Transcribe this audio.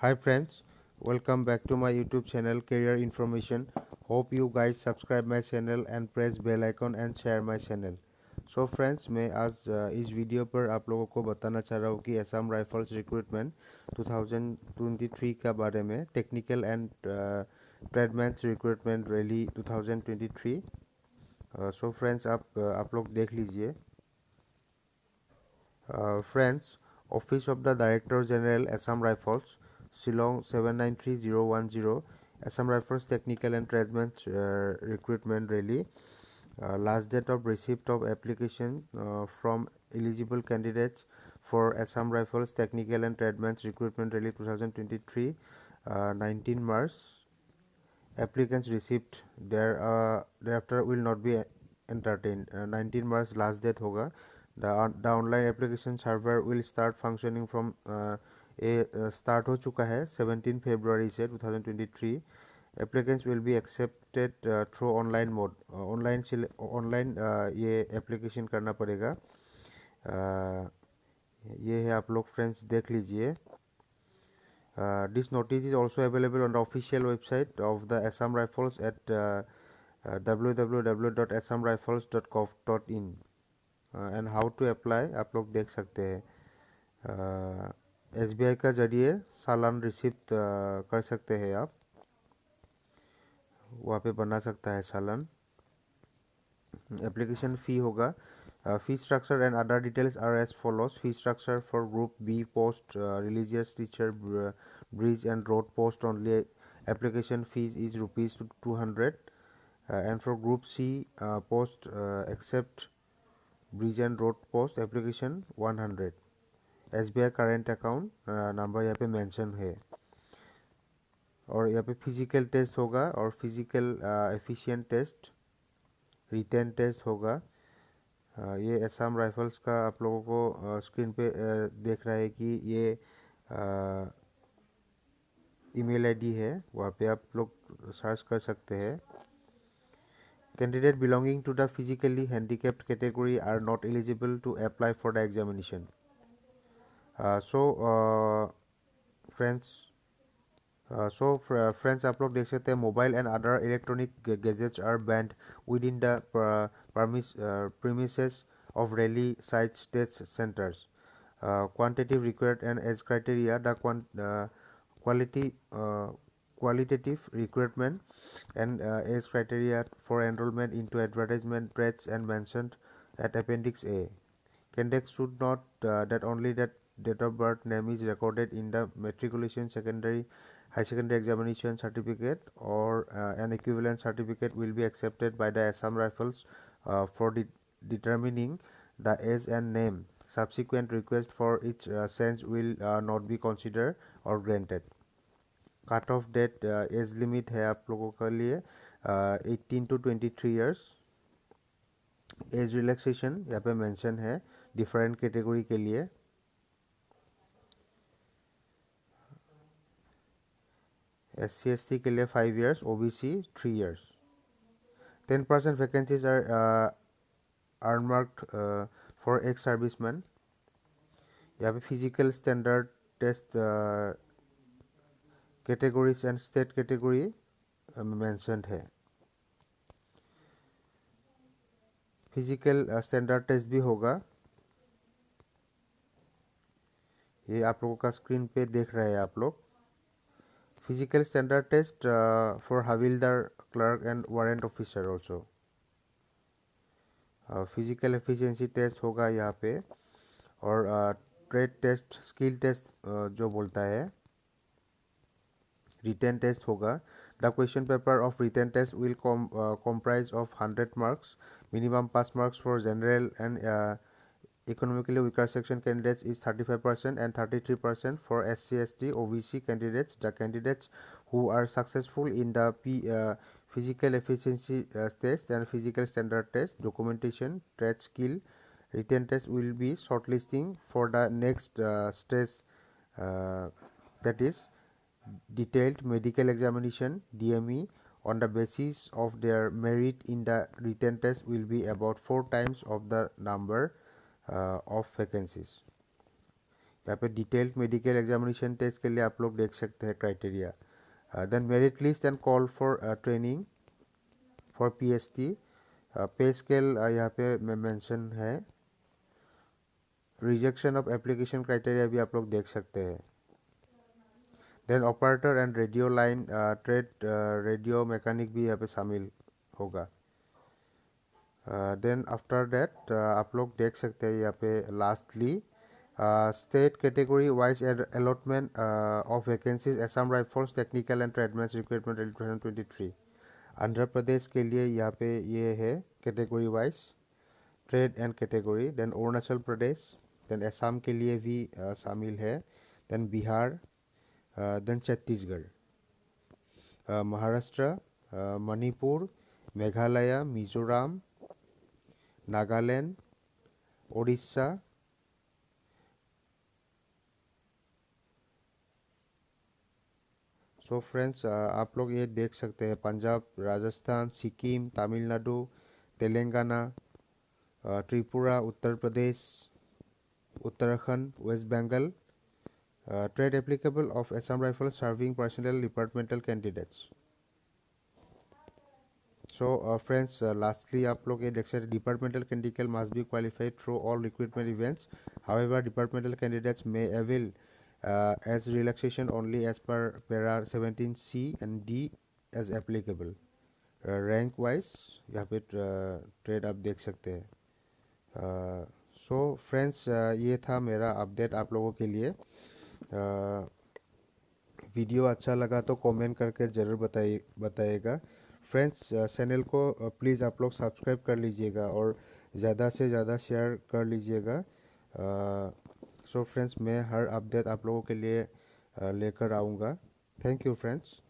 Hi friends, welcome back to my YouTube channel Career Information. Hope you guys subscribe my channel and press bell icon and share my channel. So friends, मैं आज इस video पर आप लोगों को बताना चाह रहा हूँ कि असम राइफल्स रिक्रूटमेंट 2023 का बारे में technical and tradesmen recruitment rally 2023. So friends आप लोग देख लीजिए. Friends, Office of the Director General, Assam Rifles, Shillong 793010, Assam Rifles Technical and Tradesman Recruitment Rally. Last date of receipt of application from eligible candidates for Assam Rifles Technical and Tradesman Recruitment Rally 2023, 19 March. Applicants received thereafter will not be entertained. 19 March last date होगा. The online application server will start functioning from start हो चुका है 17 February से 2023. Applicants will be accepted through online mode. Online ये application करना पड़ेगा. ये है आप लोग friends देख लीजिए. This notice is also available on the official website of the Assam Rifles at www.assamrifles.gov.in. And how to apply आप लोग देख सकते हैं. SBI का जरिए सालान रिसिप्ट कर सकते हैं आप. वहाँ पे बना सकता है सालान. एप्लीकेशन फ़ी होगा. Fee structure and other details are as follows. Fee structure for Group B post religious teacher bridge and road post only. Application fees is rupees 200. And for Group C post except bridge and road post application 100. SBI current account number यहाँ पे mention है. और यहाँ पे physical test होगा और physical efficient test, written test होगा. ये असम राइफल्स का आप लोगों को स्क्रीन पे देख रहा है कि ये ईमेल आईडी है. वहाँ पे आप लोग सर्च कर सकते हैं. Candidate belonging to the physically handicapped category are not eligible to apply for the examination. Friends आप लोग देख सकते हैं mobile and other electronic gadgets are banned within the premises of rally sites test centers. Quantitative required and as criteria the qualitative recruitment and as criteria for enrollment into advertisement rates and mentioned at appendix A. Candidates should not that only that date of birth name is recorded in the matriculation high secondary examination certificate or an equivalent certificate will be accepted by the Assam Rifles for determining the age and name. Subsequent request for each sense will not be considered or granted. Cut off date age limit है आप लोगों के लिए 18 to 23 years. Age relaxation यहाँ पे mention है different category के लिए. SC/ST के लिए 5 years, OBC 3 years. 10% vacancies are marked for ex serviceman. यहाँ पे physical standard test categories and state category mentioned है. फिजिकल स्टैंडर्ड टेस्ट भी होगा. ये आप लोगों का स्क्रीन पे देख रहे हैं आप लोग. Physical standard test for havildar, clerk and warrant officer also. Physical efficiency test होगा यहाँ पे. और ट्रेड टेस्ट, स्किल टेस्ट जो बोलता है, रिटन टेस्ट होगा. The question paper of written test will comprise of 100 marks. Minimum pass marks for general and economically weaker section candidates is 35% and 33% for SC/ST OBC candidates. The candidates who are successful in the physical efficiency test and physical standard test, documentation, trade skill, written test will be shortlisting for the next stage, that is detailed medical examination DME. On the basis of their merit in the written test will be about 4 times of the number of vacancies. यहाँ पे detailed medical examination test के लिए आप लोग देख सकते हैं criteria. Then merit list and call for training for PST. Pay scale यहाँ पे मेंशन है. रिजेक्शन ऑफ एप्लीकेशन क्राइटेरिया भी आप लोग देख सकते हैं. Then operator and radio line trade radio mechanic भी यहाँ पे शामिल होगा. देन आफ्टर दैट आप लोग देख सकते हैं यहाँ पे lastly state category wise allotment of vacancies Assam Rifles technical and tradesmen recruitment 2023. Andhra Pradesh के लिए यहाँ पे ये है category wise trade and category. Then Arunachal Pradesh, then Assam के लिए भी शामिल है. Then Bihar, then Chhattisgarh, Maharashtra, Manipur, Meghalaya, Mizoram, Nagaland, Orissa, so friends आप लोग ये देख सकते हैं Punjab, Rajasthan, Sikkim, Tamil Nadu, Telangana, Tripura, Uttar Pradesh, Uttarakhand, West Bengal. Trade applicable of Assam Rifles serving personnel departmental candidates. So friends, lastly आप लोग ये देख सकते departmental candidate must be qualified through all recruitment events. However, departmental candidates may avail as relaxation only as per para 17C and D as applicable. Rank wise यहाँ पे trade आप देख सकते हैं. So friends, ये था मेरा अपडेट आप लोगों के लिए. वीडियो अच्छा लगा तो कमेंट करके ज़रूर बताइएगा. फ्रेंड्स, चैनल को प्लीज़ आप लोग सब्सक्राइब कर लीजिएगा और ज़्यादा से ज़्यादा शेयर कर लीजिएगा. सो फ्रेंड्स, मैं हर अपडेट आप लोगों के लिए लेकर आऊँगा. Thank you friends.